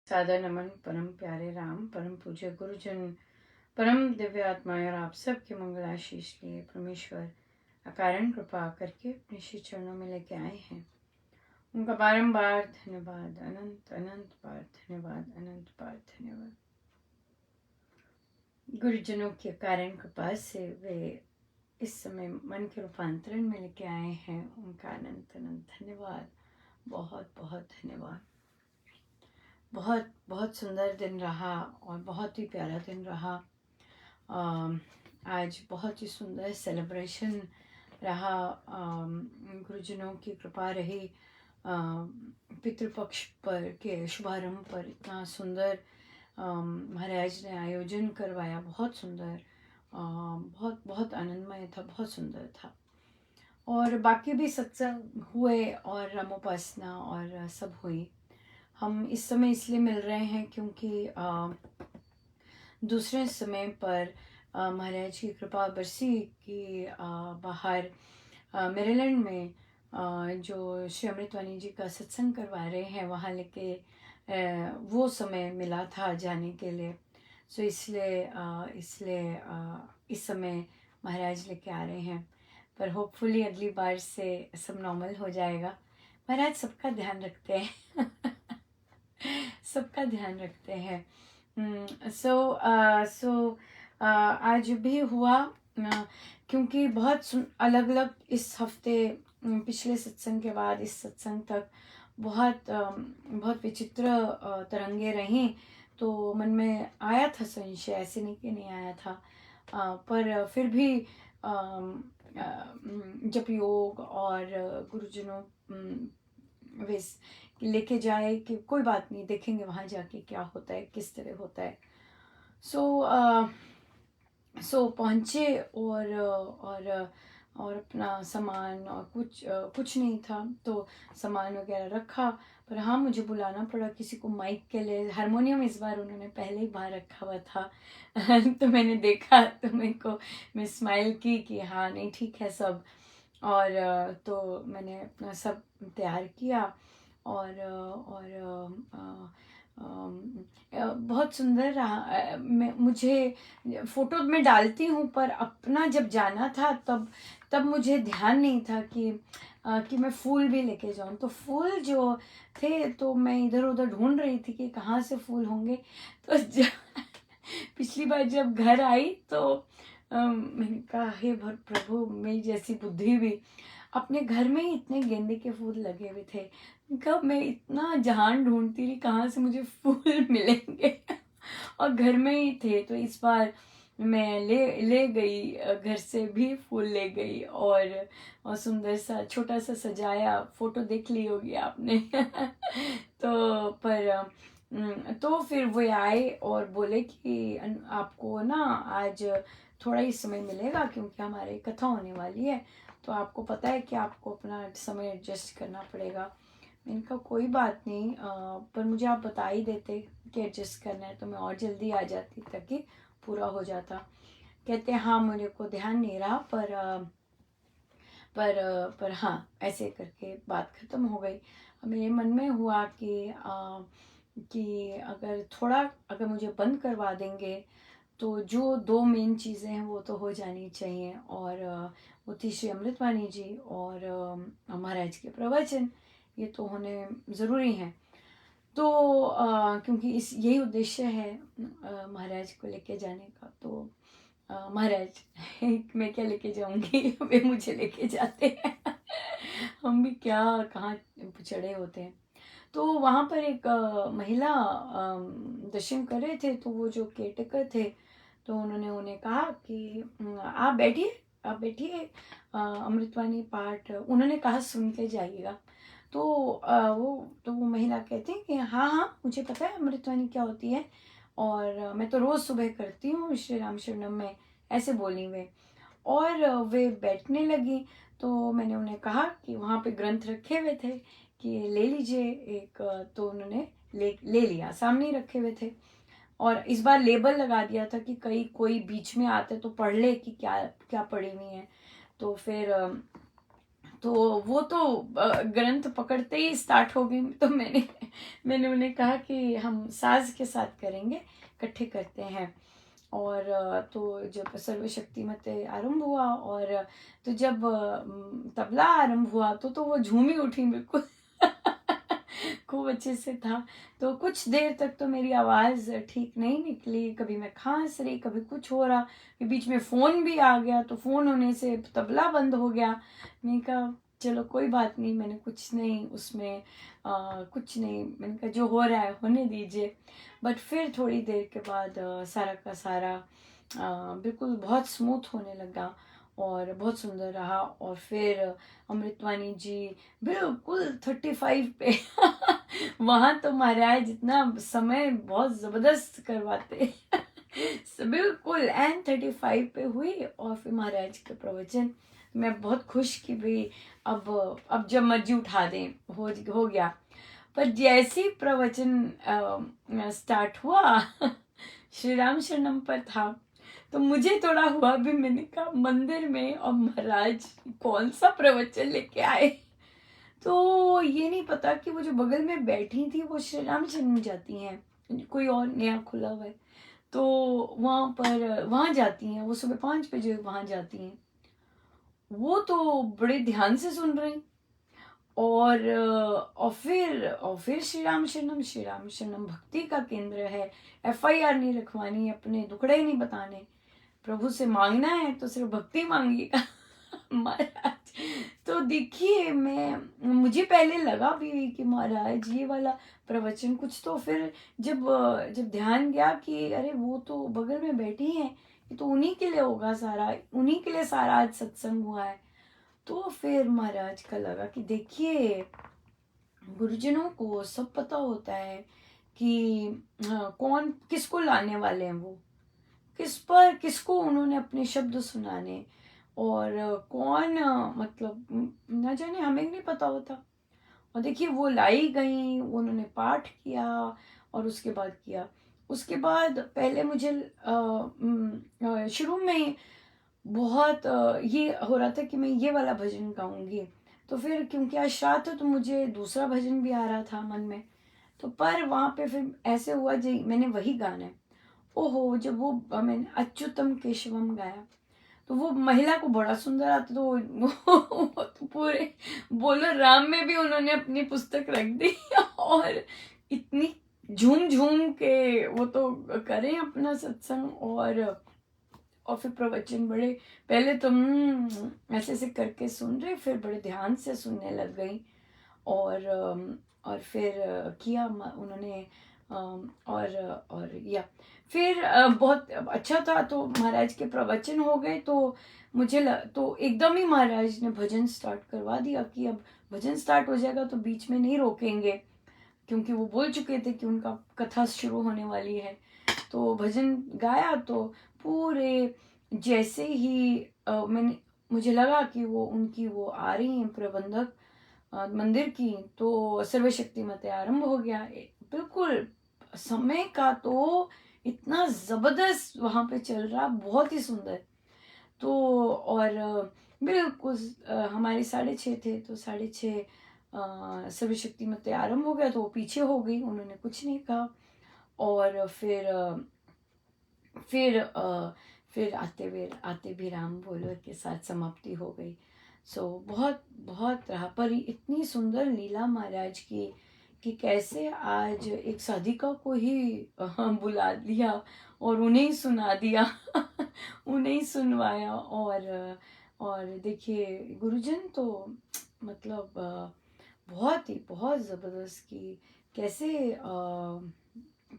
सादर नमन परम प्यारे राम, परम पूज्य गुरुजन, परम दिव्य आत्माएं और आप सबके मंगल आशीष लिए परमेश्वर अकारण कृपा करके अपने श्री चरणों में लेके आए हैं। उनका बारंबार धन्यवाद, अनंत अनंत बार धन्यवाद, अनंत बार धन्यवाद। गुरुजनों के कारण कृपा से वे इस समय मन के रूपांतरण में लेके आए हैं। उनका अनंत अनंत धन्यवाद, बहुत बहुत धन्यवाद। बहुत बहुत सुंदर दिन रहा और बहुत ही प्यारा दिन रहा। आज बहुत ही सुंदर सेलिब्रेशन रहा। गुरुजनों की कृपा रही। पितृपक्ष पर के शुभारंभ पर इतना सुंदर महाराज ने आयोजन करवाया, बहुत सुंदर, बहुत बहुत आनंदमय था, बहुत सुंदर था। और बाकी भी सत्संग हुए और रामोपासना और सब हुई। हम इस समय इसलिए मिल रहे हैं क्योंकि दूसरे समय पर महाराज की कृपा बरसी कि बाहर मेरीलैंड में जो श्री अमृतवाणी जी का सत्संग करवा रहे हैं, वहाँ लेके वो समय मिला था जाने के लिए। सो इसलिए इस समय महाराज लेके आ रहे हैं। पर होपफुली अगली बार से सब नॉर्मल हो जाएगा। महाराज सबका ध्यान रखते हैं सबका ध्यान रखते हैं। आज भी हुआ क्योंकि बहुत अलग अलग इस हफ्ते, पिछले सत्संग के बाद इस सत्संग तक बहुत विचित्र तरंगे रहीं। तो मन में आया था संशय, ऐसे नहीं कि नहीं आया था, पर फिर भी जब योग और गुरुजनों वे लेके जाए कि कोई बात नहीं, देखेंगे वहाँ जाके क्या होता है, किस तरह होता है। सो पहुँचे और अपना सामान और कुछ नहीं था तो सामान वगैरह रखा। पर हाँ, मुझे बुलाना पड़ा किसी को माइक के लिए। हारमोनियम इस बार उन्होंने पहले ही बाहर रखा हुआ था तो मैंने देखा तो मैं स्माइल की कि हाँ नहीं ठीक है सब। और तो मैंने अपना सब तैयार किया और बहुत सुंदर रहा। मुझे फ़ोटो में डालती हूँ, पर अपना जब जाना था तब मुझे ध्यान नहीं था कि मैं फूल भी लेके जाऊँ। तो फूल जो थे तो मैं इधर उधर ढूंढ रही थी कि कहाँ से फूल होंगे। तो पिछली बार जब घर आई तो मैंने कहा हे प्रभु, मेरी जैसी बुद्धि भी, अपने घर में ही इतने गेंदे के फूल लगे हुए थे। कब मैं इतना जहान ढूंढती रही कहाँ से मुझे फूल मिलेंगे और घर में ही थे। तो इस बार मैं ले गई, घर से भी फूल ले गई और सुंदर सा छोटा सा सजाया। फोटो देख ली होगी आपने तो फिर वो आए और बोले कि आपको ना आज थोड़ा ही समय मिलेगा क्योंकि हमारी कथा होने वाली है, तो आपको पता है कि आपको अपना समय एडजस्ट करना पड़ेगा। मैंने कहा कोई बात नहीं, पर मुझे आप बता ही देते कि एडजस्ट करना है तो मैं और जल्दी आ जाती ताकि पूरा हो जाता। कहते हाँ, मुझे को ध्यान नहीं रहा, पर हाँ, ऐसे करके बात ख़त्म हो गई। मेरे मन में हुआ कि अगर मुझे बंद करवा देंगे तो जो दो मेन चीज़ें हैं वो तो हो जानी चाहिए। और वो थी श्री अमृतवाणी जी और महाराज के प्रवचन, ये तो होने ज़रूरी हैं। तो क्योंकि यही उद्देश्य है महाराज को लेके जाने का। तो महाराज मैं क्या लेके जाऊंगी वे मुझे लेके जाते हैं हम भी क्या कहाँ चढ़े होते हैं। तो वहाँ पर एक महिला दर्शन कर रहे थे, तो वो जो केयरटेकर थे तो उन्होंने उन्हें कहा कि आप बैठिए, अमृतवाणी पाठ उन्होंने कहा सुन के जाइएगा। तो वो महिला कहती है कि हाँ हाँ, मुझे पता है अमृतवाणी क्या होती है और मैं तो रोज़ सुबह करती हूँ श्री राम शरणम में, ऐसे बोली वे। और वे बैठने लगी। तो मैंने उन्हें कहा कि वहाँ पे ग्रंथ रखे हुए थे कि ले लीजिए एक। तो उन्होंने ले लिया, सामने ही रखे हुए थे। और इस बार लेबल लगा दिया था कि कोई बीच में आते तो पढ़ ले कि क्या क्या पढ़ी हुई है। तो फिर तो वो तो ग्रंथ पकड़ते ही स्टार्ट हो गई। तो मैंने उन्हें कहा कि हम साज के साथ करेंगे, इकट्ठे करते हैं। और तो जब सर्वशक्तिमते आरंभ हुआ, और तो जब तबला आरंभ हुआ तो वो झूमी उठी बिल्कुल। खूब अच्छे से था। तो कुछ देर तक तो मेरी आवाज़ ठीक नहीं निकली, कभी मैं खांस रही, कभी कुछ हो रहा, फिर बीच में फ़ोन भी आ गया, तो फ़ोन होने से तबला बंद हो गया। मैंने कहा चलो कोई बात नहीं, मैंने कुछ नहीं उसमें कुछ नहीं, मैंने कहा जो हो रहा है होने दीजिए। बट फिर थोड़ी देर के बाद सारा का सारा बिल्कुल बहुत स्मूथ होने लगा और बहुत सुंदर रहा। और फिर अमृतवाणी जी बिल्कुल 35 पे वहाँ तो महाराज इतना समय बहुत ज़बरदस्त करवाते। बिल्कुल एंड 35 पे हुई, और फिर महाराज के प्रवचन मैं बहुत खुश कि भाई अब जब मर्जी उठा दें, हो गया। पर जैसे ही प्रवचन स्टार्ट हुआ श्री राम शरणम पर था, तो मुझे थोड़ा हुआ भी, मैंने कहा मंदिर में और महाराज कौन सा प्रवचन लेके आए। तो ये नहीं पता कि वो जो बगल में बैठी थी वो श्री राम शरण जाती हैं, कोई और नया खुला हुआ है, तो वहाँ जाती हैं, वो सुबह 5 बजे वहाँ जाती हैं। वो तो बड़े ध्यान से सुन रही, और फिर श्री राम शरणम भक्ति का केंद्र है। FIR नहीं रखवानी, अपने दुखड़े नहीं बताने, प्रभु से मांगना है तो सिर्फ भक्ति मांगिएगा। महाराज तो देखिए, मुझे पहले लगा भी कि महाराज ये वाला प्रवचन कुछ, तो फिर जब जब ध्यान गया कि अरे वो तो बगल में बैठी हैं, ये तो उन्हीं के लिए होगा सारा, उन्हीं के लिए सारा आज सत्संग हुआ है। तो फिर महाराज का लगा कि देखिए, गुरुजनों को सब पता होता है कि कौन किसको लाने वाले हैं, वो किसको उन्होंने अपने शब्द सुनाने, और कौन मतलब न जाने, हमें नहीं पता होता। और देखिए वो लाई गई, उन्होंने पाठ किया, और उसके बाद किया, उसके बाद पहले मुझे शुरू में बहुत ये हो रहा था कि मैं ये वाला भजन गाऊंगी। तो फिर क्योंकि आज श्राद्ध था, तो मुझे दूसरा भजन भी आ रहा था मन में। तो पर वहाँ पे फिर ऐसे हुआ जी मैंने वही गाना है। ओहो, जब वो मैंने अच्युतम केशवम गाया, तो वो महिला को बड़ा सुंदर आता, तो वो तो पूरे बोलो राम में भी उन्होंने अपनी पुस्तक रख दी। और इतनी झूम झूम के वो तो करें अपना सत्संग। और फिर प्रवचन बड़े, पहले तो ऐसे ऐसे करके सुन रहे, फिर बड़े ध्यान से सुनने लग गई। और फिर किया उन्होंने, और या फिर बहुत अच्छा था। तो महाराज के प्रवचन हो गए, तो तो एकदम ही महाराज ने भजन स्टार्ट करवा दिया कि अब भजन स्टार्ट हो जाएगा तो बीच में नहीं रोकेंगे, क्योंकि वो बोल चुके थे कि उनका कथा शुरू होने वाली है। तो भजन गाया, तो पूरे जैसे ही मुझे लगा कि वो उनकी वो आ रही हैं प्रबंधक मंदिर की, तो सर्वशक्तिमते आरंभ हो गया। बिल्कुल समय का तो इतना जबरदस्त वहां पे चल रहा, बहुत ही सुंदर। तो और बिल्कुल हमारे 6:30 थे, तो 6:30 सर्वशक्तिमते आरंभ हो गया, तो वो पीछे हो गई, उन्होंने कुछ नहीं कहा। और फिर आते भी राम बोलो के साथ समाप्ति हो गई। सो बहुत बहुत रहा, पर इतनी सुंदर लीला महाराज की कि कैसे आज एक साधिका को ही बुला दिया और उन्हें ही सुना दिया। उन्हें ही सुनवाया। और देखिए गुरुजन तो मतलब बहुत ज़बरदस्त की कैसे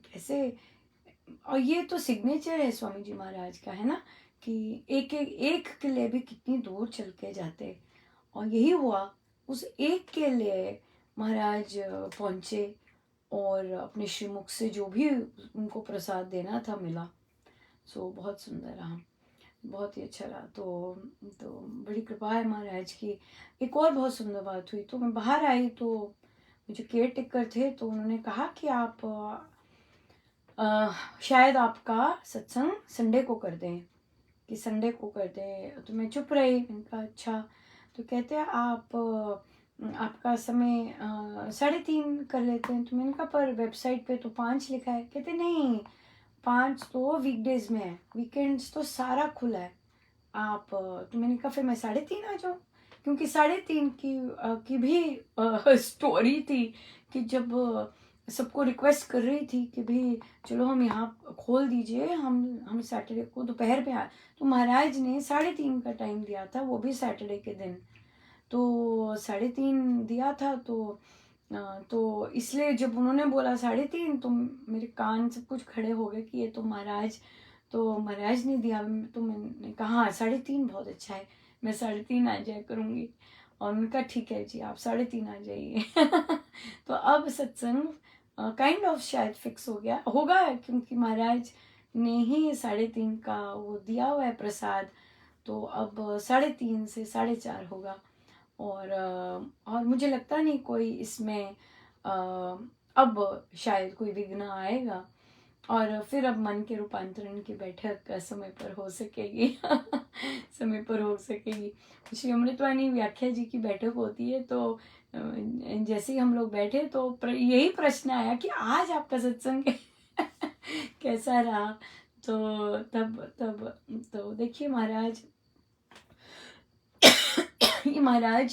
कैसे। और ये तो सिग्नेचर है स्वामी जी महाराज का, है ना, कि एक के लिए भी कितनी दूर चल के जाते। और यही हुआ, उस एक के लिए महाराज पहुँचे, और अपने श्रीमुख से जो भी उनको प्रसाद देना था मिला। सो बहुत सुंदर रहा, बहुत ही अच्छा रहा। तो बड़ी कृपा है महाराज की। एक और बहुत सुंदर बात हुई, तो मैं बाहर आई, तो जो केयर टेकर थे, तो उन्होंने कहा कि आप शायद आपका सत्संग संडे को कर दें, कि संडे को कर दें। तो मैं चुप रही, मैंने कहा अच्छा। तो कहते हैं आप आपका समय 3:30 कर लेते हैं। तो मैंने कहा पर वेबसाइट पे तो 5 लिखा है। कहते नहीं, 5 तो वीकडेज में है, वीकेंड्स तो सारा खुला है। आप तो मैंने कहा फिर मैं 3:30 आ जाऊँ, क्योंकि 3:30 की भी स्टोरी थी कि जब सबको रिक्वेस्ट कर रही थी कि भाई चलो हम यहाँ खोल दीजिए, हम सैटरडे को दोपहर में आए। तो महाराज ने 3:30 का टाइम दिया था, वो भी सैटरडे के दिन। तो 3:30 दिया था। तो इसलिए जब उन्होंने बोला 3:30 तो मेरे कान सब कुछ खड़े हो गए कि ये तो महाराज ने दिया। तो मैंने कहा हाँ 3:30 बहुत अच्छा है, मैं 3:30 आ जाया करूँगी। और उनका ठीक है जी, आप 3:30 आ जाइए। तो अब सत्संग काइंड ऑफ शायद फिक्स हो गया होगा, क्योंकि महाराज ने ही 3:30 का वो दिया हुआ है प्रसाद। तो अब 3:30 से 4:30 होगा। और मुझे लगता नहीं कोई इसमें अब शायद कोई विघ्न आएगा। और फिर अब मन के रूपांतरण की बैठक समय पर हो सकेगी। समय पर हो सकेगी। श्री अमृतवाणी व्याख्या जी की बैठक होती है, तो जैसे ही हम लोग बैठे तो यही प्रश्न आया कि आज आपका सत्संग कैसा रहा। तो तब तो देखिए महाराज ये महाराज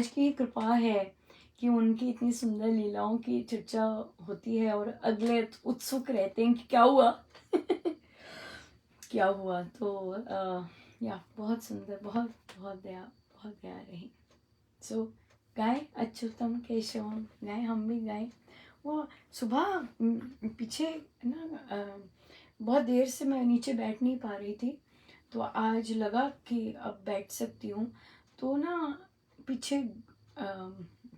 की कृपा है कि उनकी इतनी सुंदर लीलाओं की चर्चा होती है और अगले उत्सुक रहते हैं कि क्या हुआ। क्या हुआ। तो या बहुत सुंदर, बहुत बहुत दया रही। सो गाय अच्युतम केशवम, गाय हम भी गाय। वो सुबह पीछे ना बहुत देर से मैं नीचे बैठ नहीं पा रही थी, तो आज लगा कि अब बैठ सकती हूँ। तो ना पीछे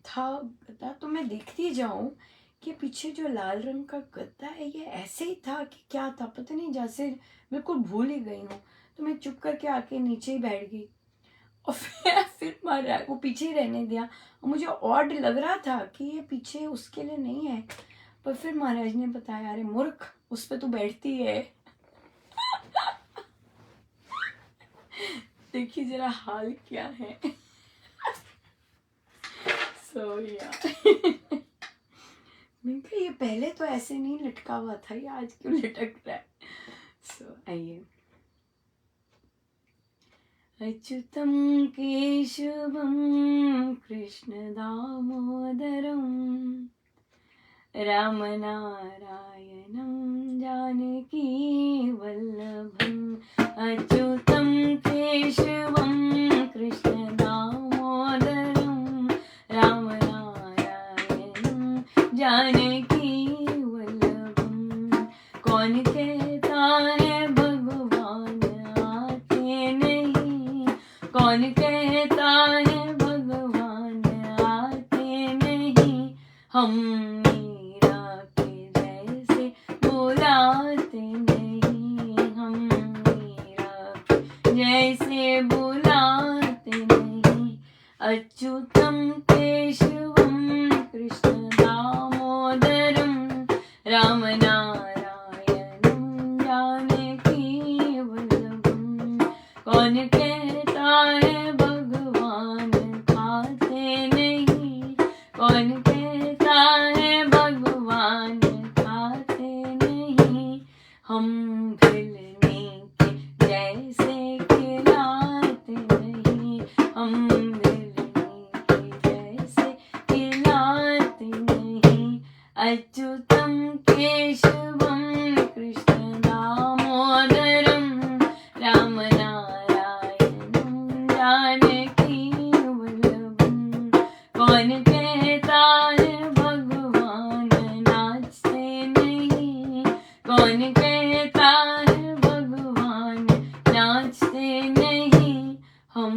था गद्दा, तो मैं देखती जाऊँ कि पीछे जो लाल रंग का गद्दा है ये ऐसे ही था कि क्या था पता नहीं, जैसे बिल्कुल भूल ही गई हूँ। तो मैं चुप करके आके नीचे ही बैठ गई और फिर महाराज वो पीछे ही रहने दिया। और मुझे ऑड लग रहा था कि ये पीछे उसके लिए नहीं है, पर फिर महाराज ने बताया अरे मूर्ख, उस पे तू बैठती है। देखिए जरा हाल क्या है। सो मैंने कहा ये पहले तो ऐसे नहीं लटका हुआ था, ये आज क्यों लटक रहा है। सो आइए। अच्युतं केशवं कृष्ण दामोदरं रामनारायणं जानकी वल्लभम्। अच्युतं केशवं कृष्ण दामोदरं रामनारायणं जानकी वल्लभम्। कौन कहता है भगवान आते नहीं, कौन कहता है भगवान आते नहीं, हम मीरा के जैसे बुलाते नहीं, हम मीरा के जैसे बुलाते नहीं। अच्युतं केशवं कृष्ण दामोदरं रामनारायणं जानकी वल्लभम्। कौन कहता है भगवान खाते नहीं, कौन कहता है भगवान खाते नहीं, हम भिलने के जैसे खिलाते नहीं, हम भिलने के जैसे खिलाते नहीं। अच्युतं केशवं कृष्ण दामोदरं रामनारायणं जानकी वल्लभम्। कौन कहता है भगवान नाचते नहीं, कौन कहता है भगवान नाचते नहीं, हम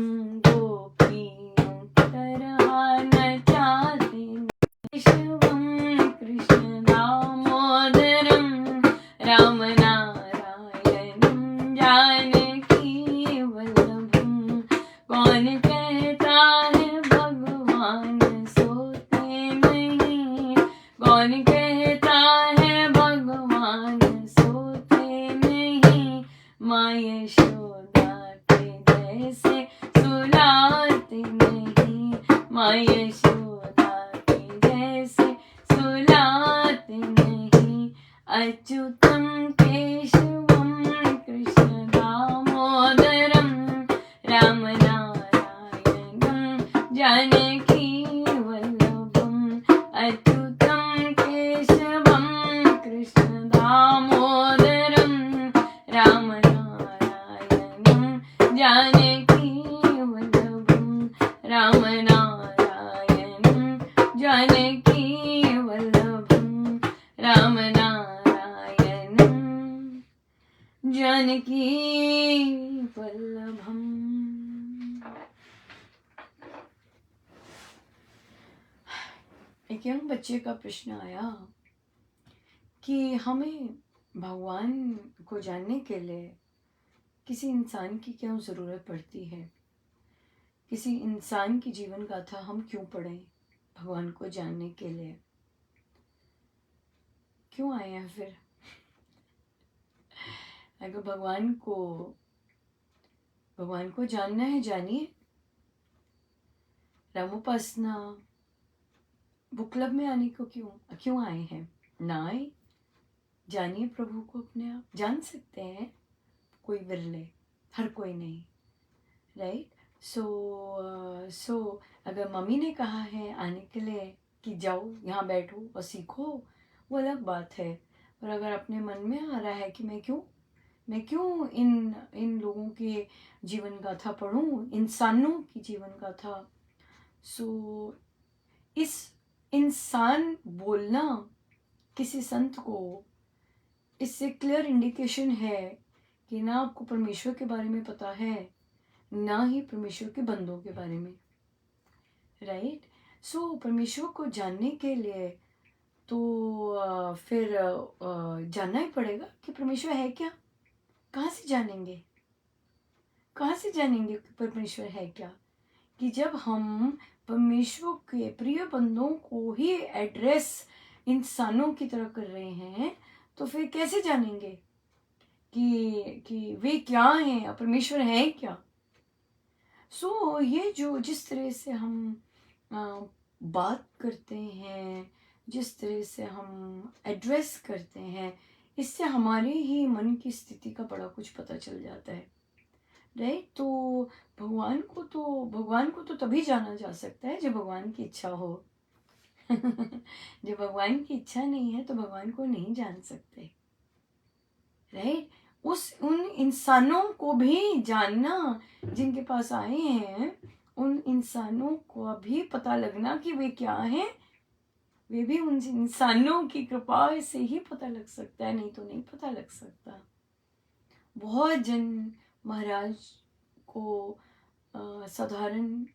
गोपियों की तरह नचाते नहीं। केशवं कृष्ण दामोदरं राम अच्युतं केशवं कृष्ण दामोदरं रामनारायणं जानकी वल्लभं अच्युतं केशवं कृष्ण दामोदरं रामनारायणं जानकी वल्लभं रामनारायणं जानकी वल्लभं रामनारायणं जानकी वल्लभम। एक यंग बच्चे का प्रश्न आया कि हमें भगवान को जानने के लिए किसी इंसान की क्यों ज़रूरत पड़ती है, किसी इंसान की जीवन गाथा हम क्यों पढ़ें भगवान को जानने के लिए, क्यों आए हैं फिर। अगर भगवान को जानना है जानिए, रामोपासना बुक क्लब में आने को क्यों आए हैं, ना आए, जानिए प्रभु को अपने आप। जान सकते हैं कोई विरले, हर कोई नहीं, राइट। सो अगर मम्मी ने कहा है आने के लिए कि जाओ यहाँ बैठो और सीखो, वो अलग बात है। पर अगर अपने मन में आ रहा है कि मैं क्यों इन लोगों के जीवन गाथा पढ़ूं, इंसानों की जीवन गाथा। सो इस इंसान बोलना किसी संत को, इससे क्लियर इंडिकेशन है कि ना आपको परमेश्वर के बारे में पता है, ना ही परमेश्वर के बंदों के बारे में, राइट। सो परमेश्वर को जानने के लिए तो फिर जानना ही पड़ेगा कि परमेश्वर है क्या। कहाँ से जानेंगे कि परमेश्वर है क्या, कि जब हम परमेश्वर के प्रिय बंदों को ही एड्रेस इंसानों की तरह कर रहे हैं, तो फिर कैसे जानेंगे कि वे क्या हैं, परमेश्वर है क्या। सो ये जिस तरह से हम बात करते हैं, जिस तरह से हम एड्रेस करते हैं, इससे हमारे ही मन की स्थिति का बड़ा कुछ पता चल जाता है, राइट। तो भगवान को तो तभी जाना जा सकता है जब भगवान की इच्छा हो। जब भगवान की इच्छा नहीं है तो भगवान को नहीं जान सकते, राइट। उन इंसानों को भी जानना जिनके पास आए हैं, उन इंसानों को भी पता लगना कि वे क्या हैं, वे भी उन इंसानों की कृपा से ही पता लग सकता है, नहीं तो नहीं पता लग सकता। बहुत जन महाराज को साधारण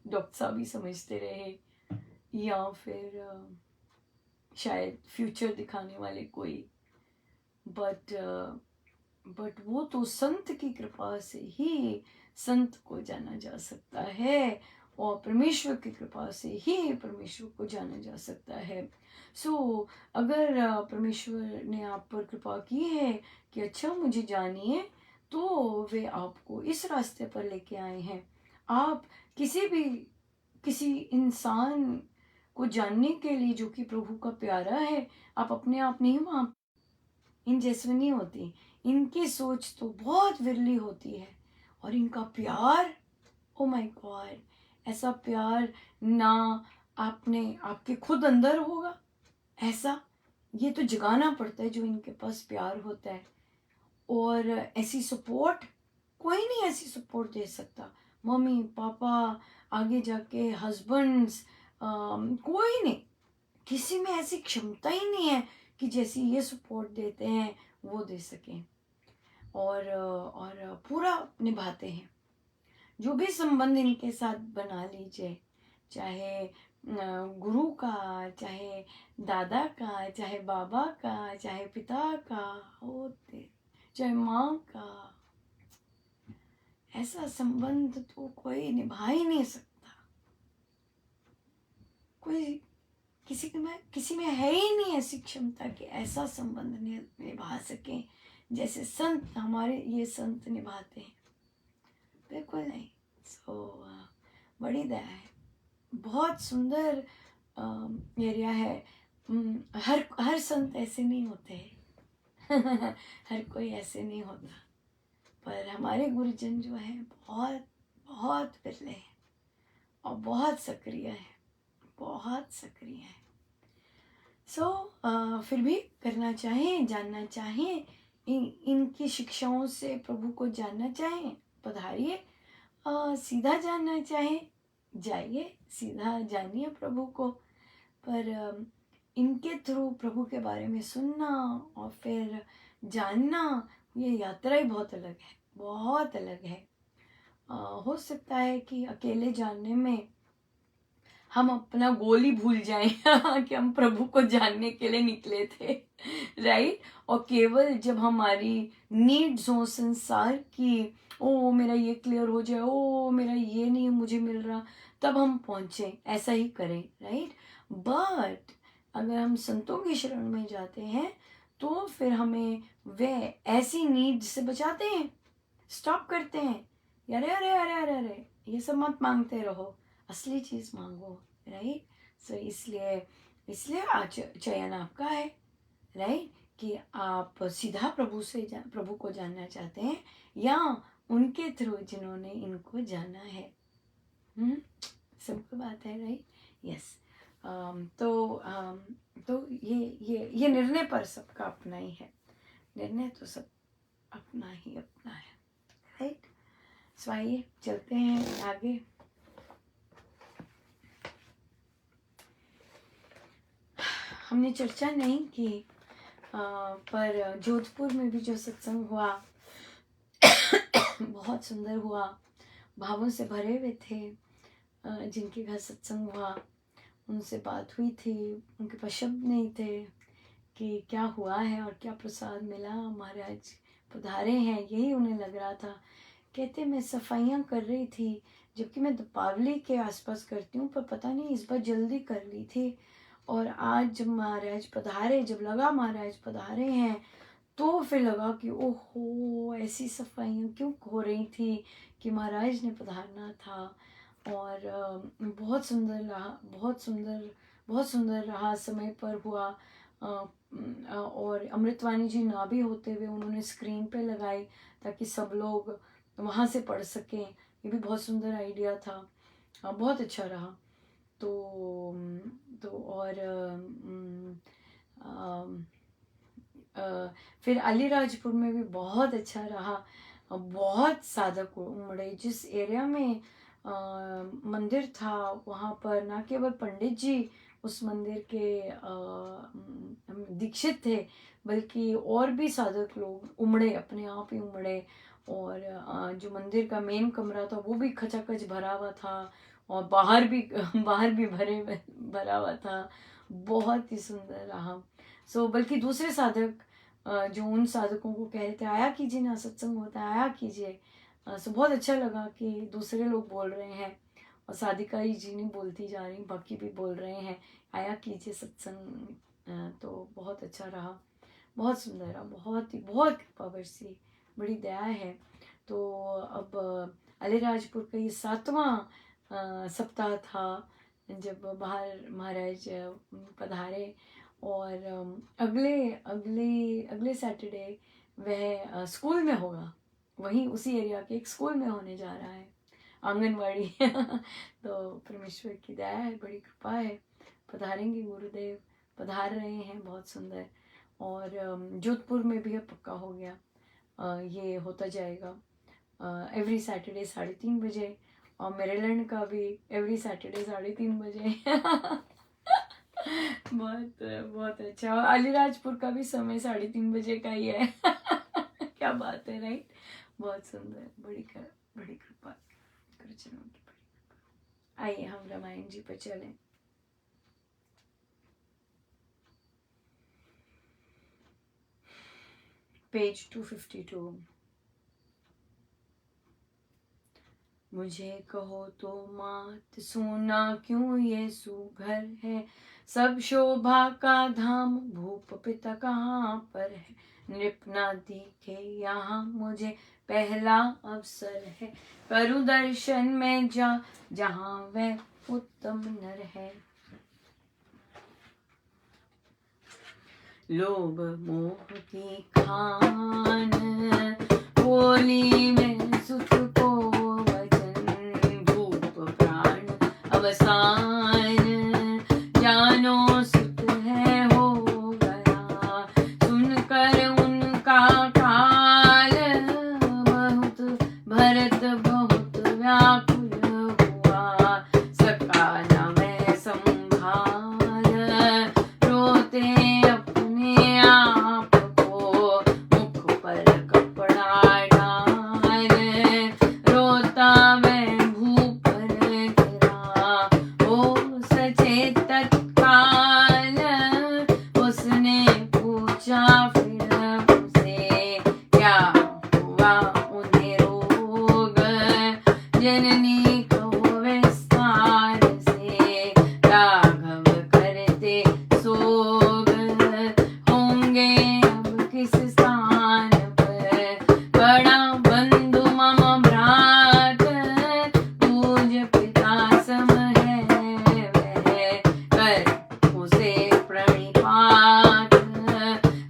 डॉक्टर साहब ही समझते रहे, या फिर शायद फ्यूचर दिखाने वाले कोई, बट वो तो संत की कृपा से ही संत को जाना जा सकता है, और परमेश्वर की कृपा से ही परमेश्वर को जाना जा सकता है। सो अगर परमेश्वर ने आप पर कृपा की है कि अच्छा मुझे जानिए, तो वे आपको इस रास्ते पर लेके आए हैं। आप किसी इंसान को जानने के लिए जो कि प्रभु का प्यारा है, आप अपने आप नहीं वहाँ इन जैसे नहीं होती। इनकी सोच तो बहुत विरली होती है, और इनका प्यार, ओ माय गॉड, ऐसा प्यार ना आपके खुद अंदर होगा, ऐसा ये तो जगाना पड़ता है जो इनके पास प्यार होता है। और ऐसी सपोर्ट कोई नहीं ऐसी सपोर्ट दे सकता, मम्मी पापा, आगे जाके हस्बैंड्स, कोई नहीं, किसी में ऐसी क्षमता ही नहीं है कि जैसी ये सपोर्ट देते हैं वो दे सकें, और पूरा निभाते हैं। जो भी संबंध इनके साथ बना लीजिए, चाहे गुरु का, चाहे दादा का, चाहे बाबा का, चाहे पिता का होते, चाहे माँ का, ऐसा संबंध तो कोई निभा ही नहीं सकता। कोई किसी में है ही नहीं ऐसी क्षमता कि ऐसा संबंध निभा सके जैसे संत, हमारे ये संत निभाते हैं, बिल्कुल नहीं। बड़ी दया है, बहुत सुंदर एरिया है। हर संत ऐसे नहीं होते हर कोई ऐसे नहीं होता, पर हमारे गुरुजन जो है बहुत बहुत बिरले हैं और बहुत सक्रिय है, बहुत सक्रिय है। फिर भी करना चाहें, जानना चाहें, इनकी शिक्षाओं से प्रभु को जानना चाहें, पधारिए। सीधा जानना चाहें, जाइए सीधा जानिए प्रभु को। पर इनके थ्रू प्रभु के बारे में सुनना और फिर जानना, ये यात्रा ही बहुत अलग है, बहुत अलग है। हो सकता है कि अकेले जानने में हम अपना गोल ही भूल जाएं कि हम प्रभु को जानने के लिए निकले थे, राइट। और केवल जब हमारी नीड्स हो संसार की, ओ मेरा ये क्लियर हो जाए, ओ मेरा ये नहीं मुझे मिल रहा, तब हम पहुंचे, ऐसा ही करें, राइट। बट अगर हम संतों की शरण में जाते हैं तो फिर हमें वे ऐसी नीड्स से बचाते हैं, स्टॉप करते हैं, अरे अरे अरे अरे अरे ये सब मत मांगते रहो, असली चीज मांगो, राइट। सो इसलिए इसलिए आज चयन आपका है, राइट, कि आप सीधा प्रभु को जानना चाहते हैं या उनके थ्रू जिन्होंने इनको जाना है। सबको बात है, राइट, यस। तो ये निर्णय पर सबका अपना ही है, निर्णय तो सब अपना ही अपना है, राइट। सो आइए चलते हैं आगे। हमने चर्चा नहीं की, पर जोधपुर में भी जो सत्संग हुआ बहुत सुंदर हुआ, भावों से भरे हुए थे। जिनके घर सत्संग हुआ उनसे बात हुई थी, उनके पास शब्द नहीं थे कि क्या हुआ है और क्या प्रसाद मिला, महाराज पधारे हैं, यही उन्हें लग रहा था। कहते मैं सफाइयाँ कर रही थी, जबकि मैं दीपावली के आसपास करती हूँ, पर पता नहीं इस बार जल्दी कर ली थी। और आज जब महाराज पधारे, जब लगा महाराज पधारे हैं, तो फिर लगा कि ओहो ऐसी सफाइयाँ क्यों हो रही थी कि महाराज ने पधारना था। और बहुत सुंदर रहा, बहुत सुंदर रहा, समय पर हुआ। और अमृतवाणी जी ना भी होते हुए उन्होंने स्क्रीन पे लगाई ताकि सब लोग वहाँ से पढ़ सकें, ये भी बहुत सुंदर आइडिया था, बहुत अच्छा रहा। तो और फिर अलीराजपुर में भी बहुत अच्छा रहा, बहुत साधक उमड़े। जिस एरिया में मंदिर था वहाँ पर न केवल पंडित जी उस मंदिर के दीक्षित थे, बल्कि और भी साधक लोग उमड़े, अपने आप ही उमड़े। और जो मंदिर का मेन कमरा था वो भी खचाखच भरा हुआ था, और बाहर भी भरा हुआ था, बहुत ही सुंदर रहा। बल्कि दूसरे साधक जो उन साधकों को कह रहे थे आया कीजिए ना, सत्संग होता है, आया कीजिए। बहुत अच्छा लगा कि दूसरे लोग बोल रहे हैं, और साधिका ही जी नहीं बोलती जा रही, बाकी भी बोल रहे हैं आया कीजिए सत्संग। तो बहुत अच्छा रहा, बहुत सुंदर रहा, बहुत कृपा बरसी, बड़ी दया है। तो अब अलीराजपुर का ये 7वां सप्ताह था जब बाहर महाराज पधारे। और अगले अगले अगले सैटरडे वह स्कूल में होगा, वहीं उसी एरिया के एक स्कूल में होने जा रहा है, आंगनवाड़ी तो परमेश्वर की दया है, बड़ी कृपा है, पधारेंगे गुरुदेव, पधार रहे हैं, बहुत सुंदर। और जोधपुर में भी अब पक्का हो गया, ये होता जाएगा एवरी सैटरडे 3:30 बजे, और मेरीलैंड का भी एवरी सैटरडे 3:30 बजे बहुत बहुत अच्छा। और अलीराजपुर का भी समय 3:30 बजे का ही है क्या बात है, राइट, बहुत सुंदर, बड़ी कृपा गुरुजनों की, बड़ी कृपा। आइए हम रामायण जी पर चलें। पेज 252। मुझे कहो तो मात सोना क्यों ये सुघर है, सब शोभा का धाम भूप पिता कहाँ पर है, नृपना दिखे यहाँ मुझे पहला अवसर है, करूँ दर्शन में जहाँ वह उत्तम नर है। लोभ मोह की खान, होली में सुख को वचन, धूप प्राण अवसान, जानो सुत है हो गया, सुनकर उनका काल, बहुत भरत बहुत व्याकुल हुआ, सका न मैं संभाल, रोते अपने आप को, मुख पर कपड़ा डाल, रोता मैं भू पर गिरा, ओ सचेत तत्काल, उसने पूछा फिर मुझसे, क्या हुआ उन्हें रोग, जननी कहो विस्तार से, राघव करते सोग, होंगे अब किस स्थान पर, बड़ा बंधु मम भ्रात, पूज पिता सम है वह, कर उसे प्रणिपात,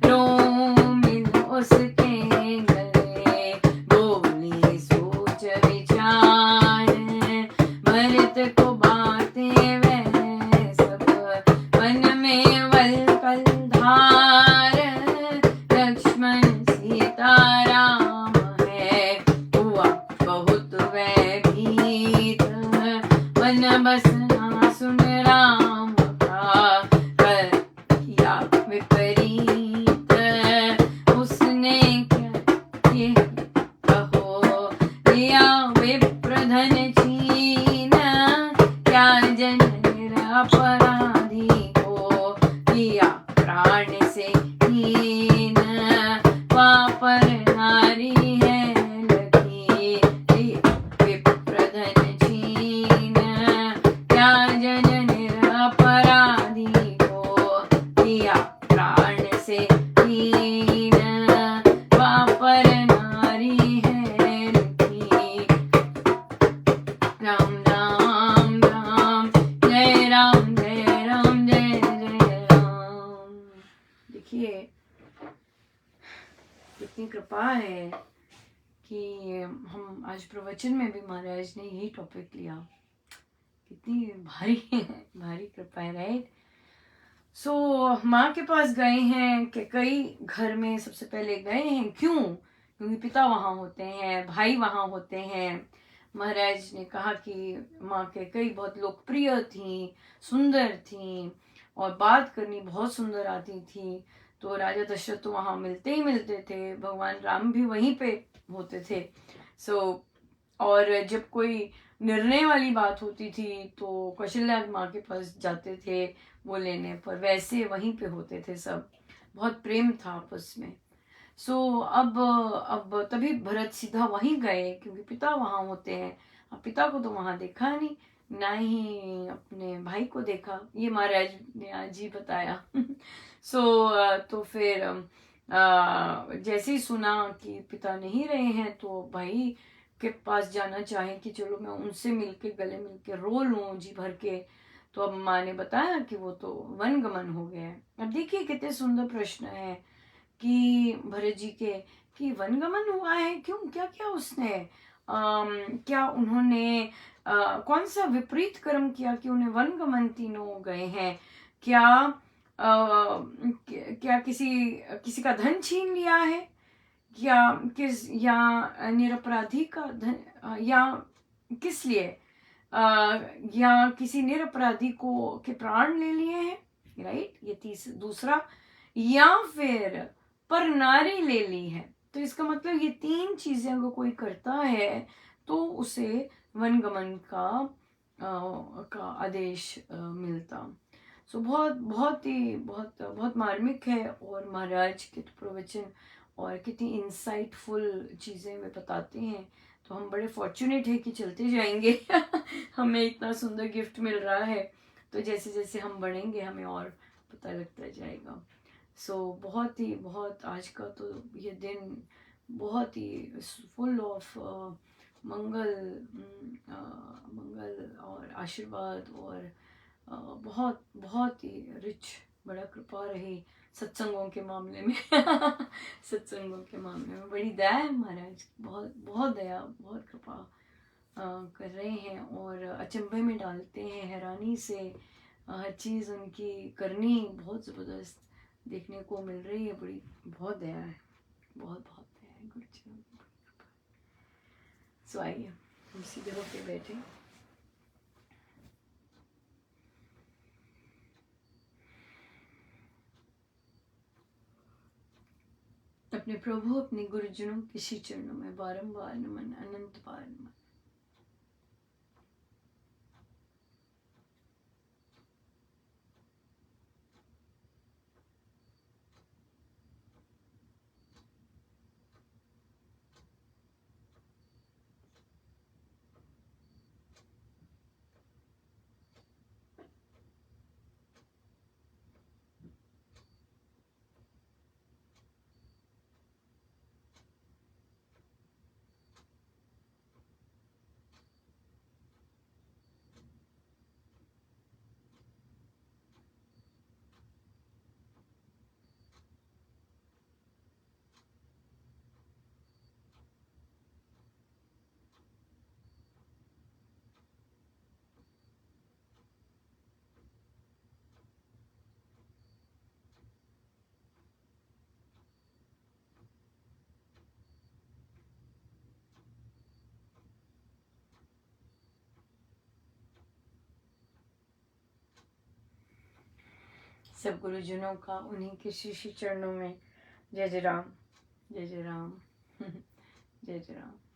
रो मिल उसके गले, बोली सोच विचार, भरत को बातें वह सब, मन में वल्कल धार, लक्ष्मण सीता राम है, हुआ बहुत वह भीत, मन बसना सुन राम का, कर किया विपरीत, उसने क्या ये कहो, लिया विप्रधन छीन, क्या जन निरपराधी को, किया प्राण से हीन, वापर नारी है लगी, विप्रधन छीन, क्या जन निरपराधी को, किया प्राण से हीन, वापर नारी है लगी, राम राम राम, जय राम जय राम जय जय राम। देखिए कितनी कृपा है कि हम आज प्रवचन में भी महाराज ने यही टॉपिक लिया, कितनी भारी भारी कृपा है, राइट। सो माँ के पास गए हैं कि कई घर में सबसे पहले गए हैं, क्यों? क्योंकि पिता वहाँ होते हैं, भाई वहाँ होते हैं। महाराज ने कहा कि माँ के कई बहुत लोकप्रिय थी, सुंदर थी और बात करनी बहुत सुंदर आती थी, तो राजा दशरथ तो वहाँ मिलते ही मिलते थे, भगवान राम भी वहीं पे होते थे। और जब कोई निर्णय वाली बात होती थी तो कौशल्या माँ के पास जाते थे वो लेने पर, वैसे वहीं पे होते थे सब, बहुत प्रेम था आपस में। अब तभी भरत सीधा वहीं गए क्योंकि पिता वहाँ होते हैं। अब पिता को तो वहाँ देखा नहीं, ना ही अपने भाई को देखा, ये महाराज ने आज ही बताया। तो फिर जैसे ही सुना कि पिता नहीं रहे हैं तो भाई के पास जाना चाहे कि चलो मैं उनसे मिलके गले मिलके रो लूं जी भर के। तो अब माँ ने बताया कि वो तो वनगमन हो गया है। अब देखिए कितने सुंदर प्रश्न है कि भरत जी के कि वनगमन हुआ है, क्यों, क्या क्या उसने क्या उन्होंने कौन सा विपरीत कर्म किया कि उन्हें वनगमन तीनों गए हैं? क्या क्या किसी का धन छीन लिया है, या निरपराधी का धन, या किस लिए, या किसी निरपराधी को के प्राण ले लिए हैं, राइट, ये दूसरा, या फिर पर नारी ले ली है। तो इसका मतलब ये तीन चीजें अगर कोई करता है तो उसे वनगमन का आदेश मिलता। बहुत बहुत ही बहुत मार्मिक है, और महाराज के तो प्रवचन और कितनी इंसाइटफुल चीज़ें वे बताते हैं, तो हम बड़े फॉर्चुनेट है कि चलते जाएंगे। हमें इतना सुंदर गिफ्ट मिल रहा है, तो जैसे जैसे हम बढ़ेंगे हमें और पता लगता जाएगा। बहुत आज का तो ये दिन बहुत ही फुल ऑफ मंगल और आशीर्वाद, और बहुत बहुत ही रिच, बड़ा कृपा रही सत्संगों के मामले में सत्संगों के मामले में बड़ी दया है महाराज, बहुत बहुत दया, बहुत कृपा कर रहे हैं और अचंभे में डालते हैं, हैरानी से हर चीज़ उनकी करनी बहुत ज़बरदस्त देखने को मिल रही है। बड़ी बहुत दया है, बहुत बहुत दया है गुरु जी की। सो आइए हम सीधे होके बैठे। अपने प्रभु अपने गुरुजनों के श्री चरणों में बारंबार नमन, अनंत बार नमन। सब गुरुजनों का उन्हीं के श्री श्री चरणों में जय जय राम, जय जय राम, जय जय राम।